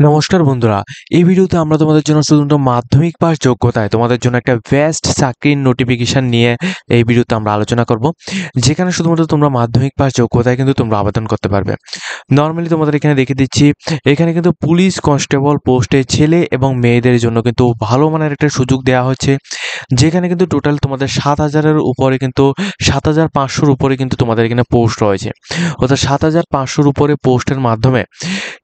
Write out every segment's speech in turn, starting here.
নমস্কার বন্ধুরা, এই ভিডিওতে আমরা তোমাদের জন্য শুধুমাত্র মাধ্যমিক পাস যোগ্যতায় তোমাদের জন্য একটা বেস্ট চাকরির নোটিফিকেশন নিয়ে এই ভিডিওতে আমরা আলোচনা করব, যেখানে শুধুমাত্র তোমরা মাধ্যমিক পাস যোগ্যতায় কিন্তু তোমরা আবেদন করতে পারবে। নর্মালি তোমাদের এখানে দেখে দিচ্ছি, এখানে কিন্তু পুলিশ কনস্টেবল পোস্টে ছেলে এবং মেয়েদের জন্য কিন্তু ভালো মানের একটা সুযোগ দেওয়া হচ্ছে, যেখানে কিন্তু টোটাল তোমাদের 7,000-এর উপরে কিন্তু 7,500-র উপরে কিন্তু তোমাদের এখানে পোস্ট রয়েছে। অর্থাৎ 7,500-র উপরে পোস্টের মাধ্যমে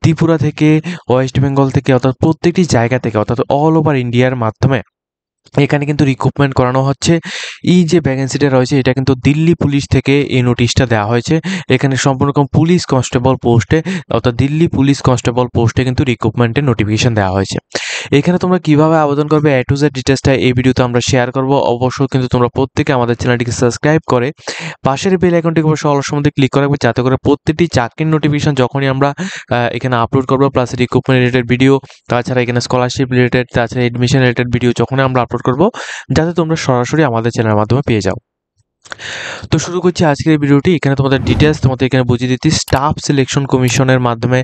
ত্রিপুরা থেকে, ওয়েস্ট বেঙ্গল থেকে, অর্থাৎ প্রত্যেকটি জায়গা থেকে, অর্থাৎ অল ওভার ইন্ডিয়ার মাধ্যমে এখানে কিন্তু রিক্রুটমেন্ট করানো হচ্ছে। এই যে ভ্যাকেন্সিটা রয়েছে এটা কিন্তু দিল্লি পুলিশ থেকে এই নোটিশটা দেওয়া হয়েছে। এখানে সম্পূর্ণ পুলিশ কনস্টেবল পোস্টে, অর্থাৎ দিল্লি পুলিশ কনস্টেবল পোস্টে কিন্তু রিক্রুটমেন্টের নোটিফিকেশন দেওয়া হয়েছে। এখানে তোমরা কিভাবে আবেদন করবে এ টু জেড ডিটেলসটা এই ভিডিওতে আমরা শেয়ার করব। অবশ্যই কিন্তু তোমরা প্রত্যেকে আমাদের চ্যানেলটিকে সাবস্ক্রাইব করে পাশের বেল আইকনটিকে অবশ্যই অল সময় ক্লিক করে রাখবে, যাতে করে প্রত্যেকটি চাকরির নোটিফিকেশন যখনই আমরা এখানে আপলোড করবো, প্লাস রিক্রুটমেন্ট রিলেটেড ভিডিও, তাছাড়া এখানে স্কলারশিপ রিলেটেড, তাছাড়া এডমিশন রিলেটেড ভিডিও যখনই আমরা আপলোড করবো, যাতে তোমরা সরাসরি আমাদের চ্যানেলের মাধ্যমে পেয়ে যাও। তো শুরু করছি আজকের এই ভিডিওটি। এখানে তোমাদের ডিটেলস তোমাদের এখানে বুঝিয়ে দিচ্ছি। স্টাফ সিলেকশন কমিশনের মাধ্যমে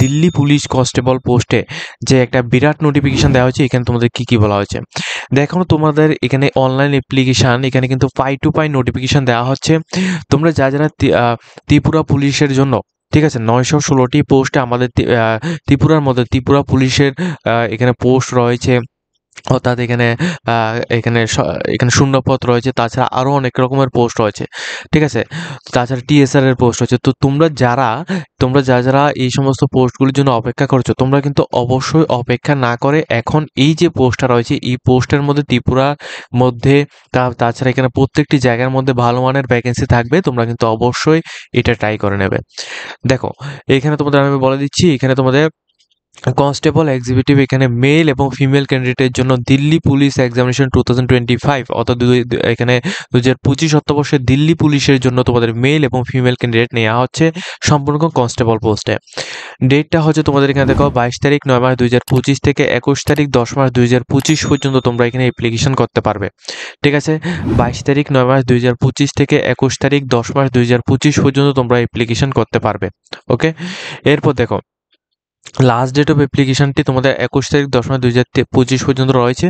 দিল্লি পুলিশ কনস্টেবল পোস্টে যে একটা বিরাট নোটিফিকেশন দেওয়া হয়েছে, এখানে তোমাদের কি কি বলা হয়েছে দেখো। তোমাদের এখানে অনলাইন অ্যাপ্লিকেশান, এখানে কিন্তু পাই টু পাই নোটিফিকেশান দেওয়া হচ্ছে। তোমরা যারা ত্রিপুরা পুলিশের জন্য, ঠিক আছে, 916টি পোস্টে আমাদের ত্রিপুরার মধ্যে ত্রিপুরা পুলিশের এখানে পোস্ট রয়েছে। অর্থাৎ এখানে এখানে এখানে শূন্যপদ রয়েছে, তাছাড়া আরও অনেক রকমের পোস্ট রয়েছে, ঠিক আছে। তাছাড়া টিএসআর এর পোস্ট রয়েছে। তো তোমরা যারা এই সমস্ত পোস্টগুলির জন্য অপেক্ষা করছো, তোমরা কিন্তু অবশ্যই অপেক্ষা না করে এখন এই যে পোস্টটা রয়েছে, এই পোস্টের মধ্যে ত্রিপুরার মধ্যে তাছাড়া এখানে প্রত্যেকটি জায়গার মধ্যে ভালো মানের ভ্যাকেন্সি থাকবে, তোমরা কিন্তু অবশ্যই এটা ট্রাই করে নেবে। দেখো, এখানে তোমাদের আমি বলে দিচ্ছি, এখানে তোমাদের কনস্টেবল এক্সিকিউটিভ এখানে মেল এবং ফিমেল ক্যান্ডিডেটের জন্য দিল্লি পুলিশ এক্সামিনেশন 2025, অর্থাৎ এখানে 2025 অর্থবর্ষে দিল্লি পুলিশের জন্য তোমাদের মেল এবং ফিমেল ক্যান্ডিডেট নেওয়া হচ্ছে সম্পূর্ণ কনস্টেবল পোস্টে। ডেটটা হচ্ছে তোমাদের এখানে দেখো 22 তারিখ 9 মাস 2025 থেকে 21 তারিখ 10 মাস 2025 পর্যন্ত তোমরা এখানে অ্যাপ্লিকেশন করতে পারবে, ঠিক আছে। 22 তারিখ 9 মাস 2025 থেকে 21 তারিখ 10 মাস 2025 পর্যন্ত তোমরা অ্যাপ্লিকেশন করতে পারবে, ওকে। এরপর দেখো, লাস্ট ডেট অফ অ্যাপ্লিকেশনটি তোমাদের 21 তারিখ 10 মাস 2025 পর্যন্ত রয়েছে।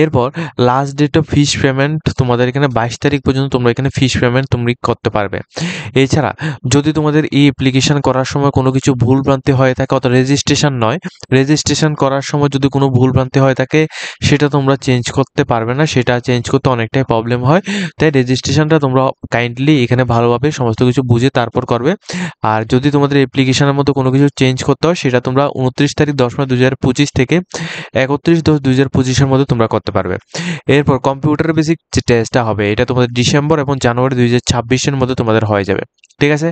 এরপর last date of fees payment তোমাদের এখানে 22 তারিখ পর্যন্ত তোমরা এখানে ফিস পেমেন্ট তুমি করতে পারবে। এছাড়া যদি তোমাদের এই অ্যাপ্লিকেশন করার সময় কোনো কিছু ভুলভ্রান্তি হয়ে থাকে, অর্থাৎ রেজিস্ট্রেশন করার সময় যদি কোনো ভুলভ্রান্তি হয়ে থাকে, সেটা তোমরা চেঞ্জ করতে পারবে না, সেটা চেঞ্জ করতে অনেকটাই প্রবলেম হয়। তাই রেজিস্ট্রেশনটা তোমরা কাইন্ডলি এখানে ভালোভাবে সমস্ত কিছু বুঝে তারপর করবে। আর যদি তোমাদের অ্যাপ্লিকেশনের মধ্যে কোনো কিছু চেঞ্জ করতে হয়, সেটা তোমরা 29 তারিখ 10 মাস 2025 থেকে 31/10/2025-এর মধ্যে তোমরা করতে পারবে। এরপর কম্পিউটার বেসিক যে টেস্টটা হবে, এটা তোমাদের ডিসেম্বর এবং জানুয়ারি 2026-এর মধ্যে তোমাদের হয়ে যাবে, ঠিক আছে।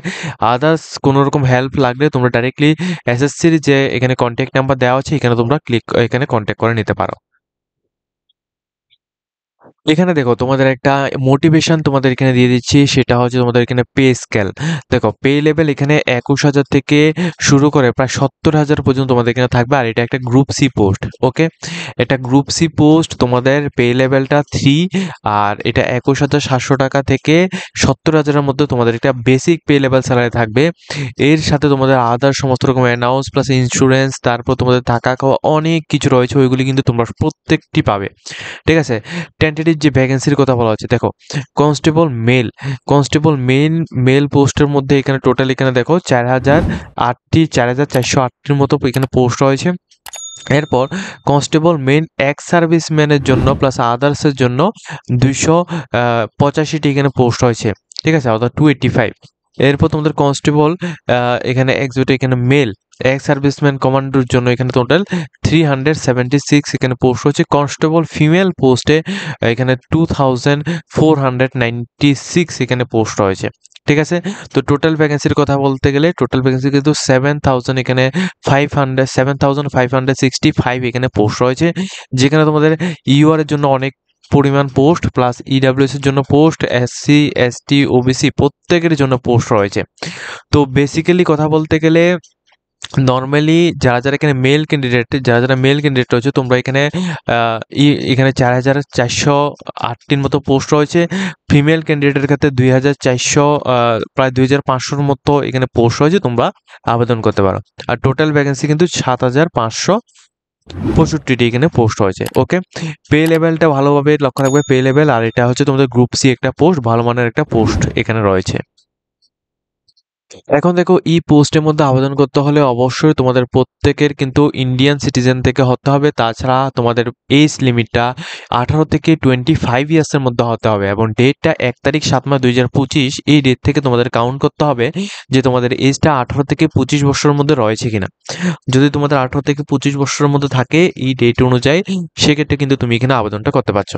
আদার্স কোনো রকম হেল্প লাগলে তোমরা ডাইরেক্টলি এসএসসির যে এখানে কন্ট্যাক্ট নাম্বার দেওয়া আছে, এখানে তোমরা এখানে কন্ট্যাক্ট করে নিতে পারো। এখানে দেখো তোমাদের একটা মোটিভেশন তোমাদের এখানে দিয়ে দিচ্ছি, সেটা হচ্ছে তোমাদের এখানে পে স্কেল। দেখো, পে লেভেল এখানে 21,000 থেকে শুরু করে প্রায় 70,000 পর্যন্ত তোমাদের এখানে থাকবে। আর এটা একটা গ্রুপ সি পোস্ট, ওকে। এটা গ্রুপ সি পোস্ট, তোমাদের পে লেভেলটা 3, আর এটা 21,700 টাকা থেকে 70,000-এর মধ্যে তোমাদের একটা বেসিক পে লেভেল স্যালারি থাকবে। এর সাথে তোমাদের আদার সমস্ত রকম অ্যানাউন্স প্লাস ইন্স্যুরেন্স, তারপর তোমাদের থাকা খাওয়া অনেক কিছু রয়েছে, ওইগুলি কিন্তু তোমরা প্রত্যেকটি পাবে, ঠিক আছে। টেন্টেটিভ যে ভ্যাকেন্সির কথা বলা হচ্ছে, দেখো কনস্টেবল মেল পোস্টের মধ্যে এখানে টোটাল এখানে দেখো 4,408টির মতো এখানে পোস্ট রয়েছে। এরপর কনস্টেবল মেন এক্স সার্ভিসম্যানের জন্য প্লাস আদার্সের জন্য 285টি এখানে পোস্ট রয়েছে, ঠিক আছে, অর্থাৎ 285। এরপর তোমাদের কনস্টেবল এখানে এখানে মেল এক্স সার্ভিসম্যান কমান্ডোর জন্য এখানে টোটাল 376 এখানে পোস্ট রয়েছে। কনস্টেবল ফিমেল পোস্টে এখানে 2,496 এখানে পোস্ট রয়েছে, ঠিক আছে। তো টোটাল ভ্যাকেন্সির কথা বলতে গেলে টোটাল ভ্যাকেন্সি কিন্তু 7,565 এখানে পোস্ট রয়েছে, যেখানে তোমাদের ইউআর এর জন্য অনেক পরিমাণ পোস্ট, প্লাস ইডাব্লিউএস এর জন্য পোস্ট, এসসি এসটি ওবিসি প্রত্যেকের জন্য পোস্ট রয়েছে। তো বেসিক্যালি কথা বলতে গেলে নরমালি যারা এখানে যারা মেল ক্যান্ডিডেট রয়েছে তোমরা এখানে এখানে 4,408টির মতো পোস্ট রয়েছে। ফিমেল ক্যান্ডিডেটের ক্ষেত্রে 2,400 প্রায় 2,500-র মতো এখানে পোস্ট রয়েছে, তোমরা আবেদন করতে পারো। আর টোটাল ভ্যাকেন্সি কিন্তু 7,565টি এখানে পোস্ট রয়েছে। ওকে, পে লেভেলটা ভালোভাবে লক্ষ্য রাখবে, পে লেভেল। আর এটা হচ্ছে তোমাদের গ্রুপ সি একটা পোস্ট, ভালো মানের একটা পোস্ট এখানে রয়েছে। এখন দেখো, এই পোস্টের মধ্যে আবেদন করতে হলে অবশ্যই তোমাদের প্রত্যেকের কিন্তু ইন্ডিয়ান সিটিজেন থেকে হতে হবে। তাছাড়া তোমাদের এজ লিমিটটা 18 থেকে 25 ইয়ার্সের মধ্যে হতে হবে এবং ডেটটা 1 তারিখ 7 মাস 2025, এই ডেট থেকে তোমাদের কাউন্ট করতে হবে যে তোমাদের এজটা 18 থেকে 25 বছরের মধ্যে রয়েছে কিনা। যদি তোমাদের 18 থেকে 25 বছরের মধ্যে থাকে এই ডেট অনুযায়ী, সেক্ষেত্রে কিন্তু তুমি এখানে আবেদনটা করতে পারছো।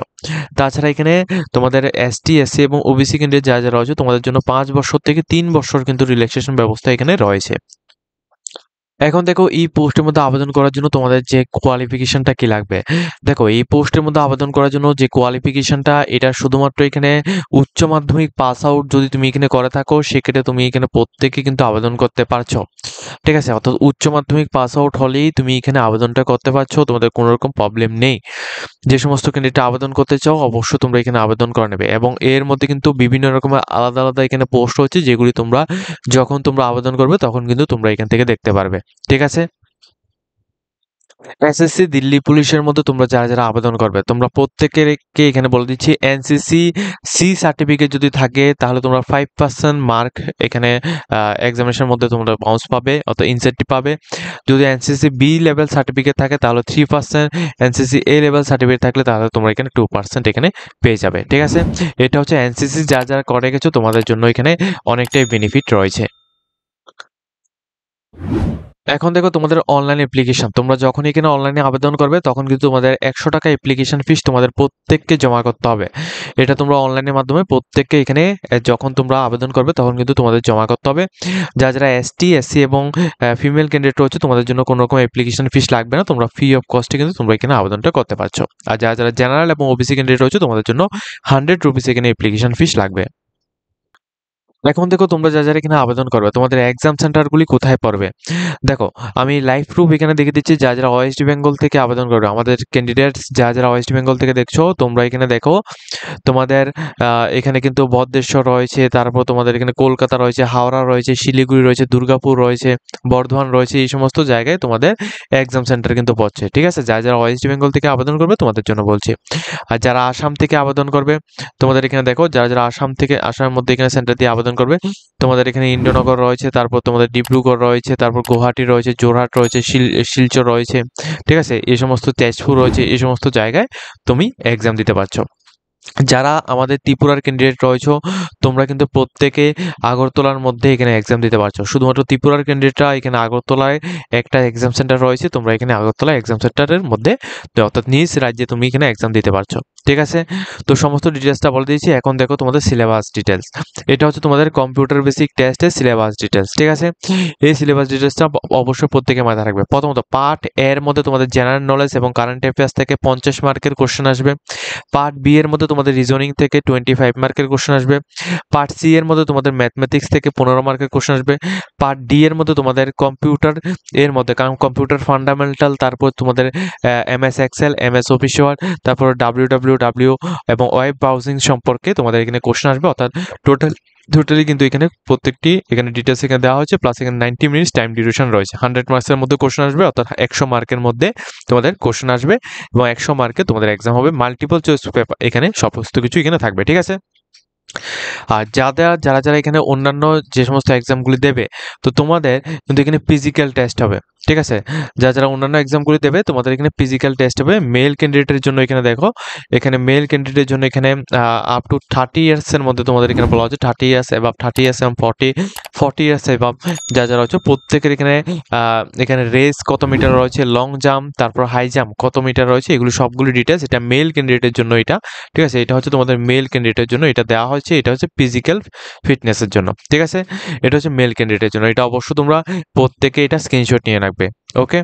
তাছাড়া এখানে তোমাদের এসটি, এসসি এবং ওবিসি ক্যান্ডিডেট যারা রয়েছে তোমাদের জন্য 5 বছর থেকে 3 বছর কিন্তু রিল্যাক্সেশন ব্যবস্থা এখানে রয়েছে। এখন দেখো, এই পোস্টের মধ্যে আবেদন করার জন্য তোমাদের যে কোয়ালিফিকেশনটা কি লাগবে। দেখো, এই পোস্টের মধ্যে আবেদন করার জন্য যে কোয়ালিফিকেশনটা, এটা শুধুমাত্র এখানে উচ্চ মাধ্যমিক পাস আউট যদি তুমি এখানে করে থাকো, সেক্ষেত্রে তুমি এখানে প্রত্যেকে কিন্তু আবেদন করতে পারছো। ঠিক আছে, অর্থাৎ উচ্চ মাধ্যমিক পাস আউট হলেই তুমি এখানে আবেদনটা করতে পারছো, তোমাদের কোনো রকম প্রবলেম নেই। যে সমস্ত ক্যান্ডিডেট আবেদন করতে চাও অবশ্যই তোমরা এখানে আবেদন করে নেবে। এবং এর মধ্যে কিন্তু বিভিন্ন রকমের আলাদা আলাদা এখানে পোস্ট হচ্ছে, যেগুলি তোমরা যখন তোমরা আবেদন করবে তখন কিন্তু তোমরা এখান থেকে দেখতে পারবে। ঠিক আছে, এসএসসি, দিল্লি পুলিশের মধ্যে তোমরা যারা আবেদন করবে, তোমরা প্রত্যেকেরকে এখানে বলে দিচ্ছি, এনসিসি সি সার্টিফিকেট যদি থাকে তাহলে তোমরা 5% মার্ক এখানে এক্সামিনেশনের মধ্যে তোমরা বাউন্স পাবে, অর্থাৎ ইনসেন্টিভ পাবে। যদি এনসিসি বি লেভেল সার্টিফিকেট থাকে তাহলে 3%, এনসিসি এ লেভেল সার্টিফিকেট থাকলে তাহলে তোমরা এখানে 2% এখানে পেয়ে যাবে। ঠিক আছে, এটা হচ্ছে এনসিসি যারা করে গেছো তোমাদের জন্য এখানে অনেকটাই বেনিফিট রয়েছে। এখন দেখো, তোমাদের অনলাইন অ্যাপ্লিকেশন, তোমরা যখন এখানে অনলাইনে আবেদন করবে তখন কিন্তু তোমাদের 100 টাকা অ্যাপ্লিকেশন ফিস তোমাদের প্রত্যেককে জমা করতে হবে। এটা তোমরা অনলাইনের মাধ্যমে প্রত্যেককে এখানে যখন তোমরা আবেদন করবে তখন কিন্তু তোমাদের জমা করতে হবে। যারা এসটি, এসসি এবং ফিমেল ক্যান্ডিডেট রয়েছে তোমাদের জন্য কোনো রকম অ্যাপ্লিকেশন ফিস লাগবে না, তোমরা ফ্রি অফ কস্টে কিন্তু তোমরা এখানে আবেদনটা করতে পারছো। আর যারা জেনারেল এবং ওবিসি ক্যান্ডিডেট রয়েছে তোমাদের জন্য 100 রুপিস এখানে অ্যাপ্লিকেশন ফিস লাগবে। এখন দেখো, তোমরা যারা এখানে আবেদন করবে তোমাদের এক্সাম সেন্টারগুলি কোথায় পড়বে। দেখো, আমি লাইভ প্রুফ এখানে দেখে দিচ্ছি। যারা ওয়েস্ট বেঙ্গল থেকে আবেদন করবে, আমাদের ক্যান্ডিডেটস যারা ওয়েস্ট বেঙ্গল থেকে দেখছো, তোমরা এখানে দেখো তোমাদের এখানে কিন্তু বদ্রেশ্বর রয়েছে, তারপর তোমাদের এখানে কলকাতা রয়েছে, হাওড়া রয়েছে, শিলিগুড়ি রয়েছে, দুর্গাপুর রয়েছে, বর্ধমান রয়েছে। এই সমস্ত জায়গায় তোমাদের এক্সাম সেন্টার কিন্তু পড়ছে। ঠিক আছে, যারা ওয়েস্ট বেঙ্গল থেকে আবেদন করবে তোমাদের জন্য বলছি। আর যারা আসাম থেকে আবেদন করবে তোমাদের এখানে দেখো, যারা আসামের মধ্যে এখানে সেন্টার দিয়ে আবেদন করবে, তোমাদের এখানে ইন্দ্রনগর রয়েছে, তারপর তোমাদের ডিব্রুগড় রয়েছে, তারপর গুয়াহাটি রয়েছে, যোরহাট রয়েছে, শিলচর রয়েছে। ঠিক আছে, এই সমস্ত তেজপুর রয়েছে, এই সমস্ত জায়গায় তুমি এক্সাম দিতে পারছো। যারা আমাদের ত্রিপুরার ক্যান্ডিডেট রয়েছে তোমরা কিন্তু প্রত্যেকে আগরতলার মধ্যে এখানে এক্সাম দিতে পারছো। শুধুমাত্র ত্রিপুরার ক্যান্ডিডেটরা এখানে আগরতলায় একটা এক্সাম সেন্টার রয়েছে, তোমরা এখানে আগরতলা এক্সাম সেন্টারের মধ্যে, অর্থাৎ নিজ রাজ্যে তুমি এখানে এক্সাম দিতে পারছো। ঠিক আছে, তো সমস্ত ডিটেলসটা বলে দিয়েছি। এখন দেখো তোমাদের সিলেবাস ডিটেলস, এটা হচ্ছে তোমাদের কম্পিউটার বেসিক টেস্টের সিলেবাস ডিটেলস। ঠিক আছে, এই সিলেবাস ডিটেলসটা অবশ্যই প্রত্যেকে মাথায় রাখবে। প্রথমত পার্ট এর মধ্যে তোমাদের জেনারেল নলেজ এবং কারেন্ট অ্যাফেয়ার্স থেকে 50 মার্কের কোশ্চেন আসবে। পার্ট বি এর মধ্যে তোমাদের রিজনিং থেকে 25 মার্কের কোশ্চেন আসবে। পার্ট সি এর মধ্যে তোমাদের ম্যাথমেটিক্স থেকে 15 মার্কের কোশ্চেন আসবে। পার্ট ডি এর মধ্যে তোমাদের কম্পিউটার এর মধ্যে, কারণ কম্পিউটার ফান্ডামেন্টাল, তারপর তোমাদের MS Excel, MS Office Word, তারপর ডাব্লিউ এবং ওয়েব ব্রাউজিং সম্পর্কে তোমাদের এখানে কোশ্চেন আসবে। অর্থাৎ টোটালি কিন্তু এখানে প্রত্যেকটি এখানে ডিটেলস এখানে দেওয়া হয়েছে, প্লাস এখানে 90 মিনিটস টাইম ডিউরেশন রয়েছে। 100 মার্কসের মধ্যে কোশ্চেন আসবে, অর্থাৎ 100 মার্কের মধ্যে তোমাদের কোশ্চেন আসবে এবং 100 মার্কে তোমাদের এক্সাম হবে। মাল্টিপল চয়েস পেপার এখানে সমস্ত কিছু এখানে থাকবে। ঠিক আছে, আর যারা এখানে অন্যান্য যে সমস্ত এক্সামগুলি দেবে, তো তোমাদের কিন্তু এখানে ফিজিক্যাল টেস্ট হবে। ঠিক আছে, যারা অন্যান্য এক্সামগুলি দেবে তোমাদের এখানে ফিজিক্যাল টেস্ট হবে। মেল ক্যান্ডিডেটের জন্য এখানে দেখো, এখানে মেল ক্যান্ডিডেটের জন্য এখানে আপ টু 30 ইয়ার্সের মধ্যে তোমাদের এখানে বলা হচ্ছে 30 ইয়ার্স এবাব, 30 ইয়ার্স এবং 40 ইয়ার্স এবাব যারা রয়েছে প্রত্যেকের এখানে রেস কত মিটার রয়েছে, লং জাম্প, তারপর হাই জাম্প কত মিটার রয়েছে, এগুলো সবগুলো ডিটেলস। এটা মেল ক্যান্ডিডেটের জন্য এটা। ঠিক আছে, এটা হচ্ছে তোমাদের মেল ক্যান্ডিডেটের জন্য এটা দেওয়া হয়েছে। এটা হচ্ছে ফিজিক্যাল ফিটনেসের জন্য। ঠিক আছে, এটা হচ্ছে মেল ক্যান্ডিডেটের জন্য। এটা অবশ্যই তোমরা প্রত্যেকে এটা স্ক্রিনশট নিয়ে রাখবে। ওকে,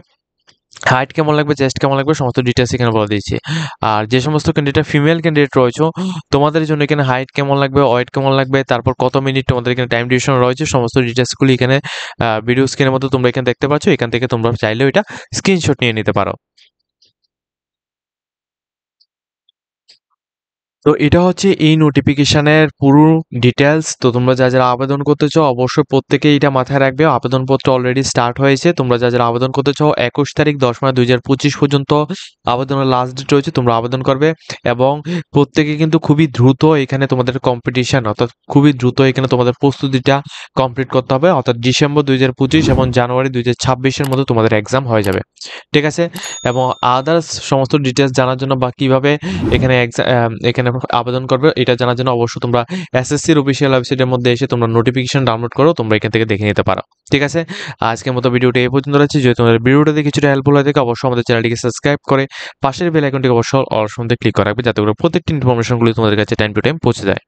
হাইট কেমন লাগবে, চেস্ট কেমন লাগবে, সমস্ত ডিটেলস এখানে বলে দিয়েছি। আর যে সমস্ত ক্যান্ডিডেট ফিমেল ক্যান্ডিডেট রয়েছে তোমাদের জন্য এখানে হাইট কেমন লাগবে, ওয়েট কেমন লাগবে, তারপর কত মিনিট তোমাদের এখানে টাইম ডিউরেশন রয়েছে, সমস্ত ডিটেলসগুলি এখানে ভিডিও স্ক্রিনের মধ্যে তোমরা এখানে দেখতে পাচ্ছ। এখান থেকে তোমরা চাইলে ওইটা স্ক্রিনশট নিয়ে নিতে পারো। তো এটা হচ্ছে এই নোটিফিকেশনের পুরো ডিটেলস। তো তোমরা যারা আবেদন করতে চাও অবশ্যই প্রত্যেকেই এটা মাথায় রাখবে। আবেদনপত্র অলরেডি স্টার্ট হয়েছে। তোমরা যারা আবেদন করতে চাও 21 তারিখ 10 মার্চ 2025 পর্যন্ত আবেদনের লাস্ট ডেট রয়েছে, তোমরা আবেদন করবে। এবং প্রত্যেকে কিন্তু খুবই দ্রুত এখানে তোমাদের কম্পিটিশন, অর্থাৎ খুবই দ্রুত এখানে তোমাদের প্রস্তুতিটা কমপ্লিট করতে হবে, অর্থাৎ ডিসেম্বর 2025 এবং জানুয়ারি 2026-এর মধ্যে তোমাদের এক্সাম হয়ে যাবে। ঠিক আছে? এবং আদার্স সমস্ত ডিটেলস জানার জন্য বা কিভাবে এখানে এখানে আবেদন করবে এটা জানার জন্য অবশ্যই তোমরা এসএসসির অফিসিয়াল ওয়েবসাইটের মধ্যে এসে তোমরা নোটিফিকেশন ডাউনলোড করো, তোমরা এখান থেকে দেখে নিতে পারো। ঠিক আছে? আজকের মতো ভিডিওটা এই পর্যন্ত রয়েছে। যদি তোমাদের ভিডিওটা দেখে কিছুটা হেল্পফুল হয়ে থাকে অবশ্যই আমাদের চ্যানেলটিকে সাবস্ক্রাইব করে পাশের বেল আইকনটিকে অবশ্যই অল অপশনতে ক্লিক করে রাখবে, যাতে করে প্রত্যেকটি ইনফরমেশনগুলি তোমাদের কাছে টাইম টু টাইম পৌঁছে যায়।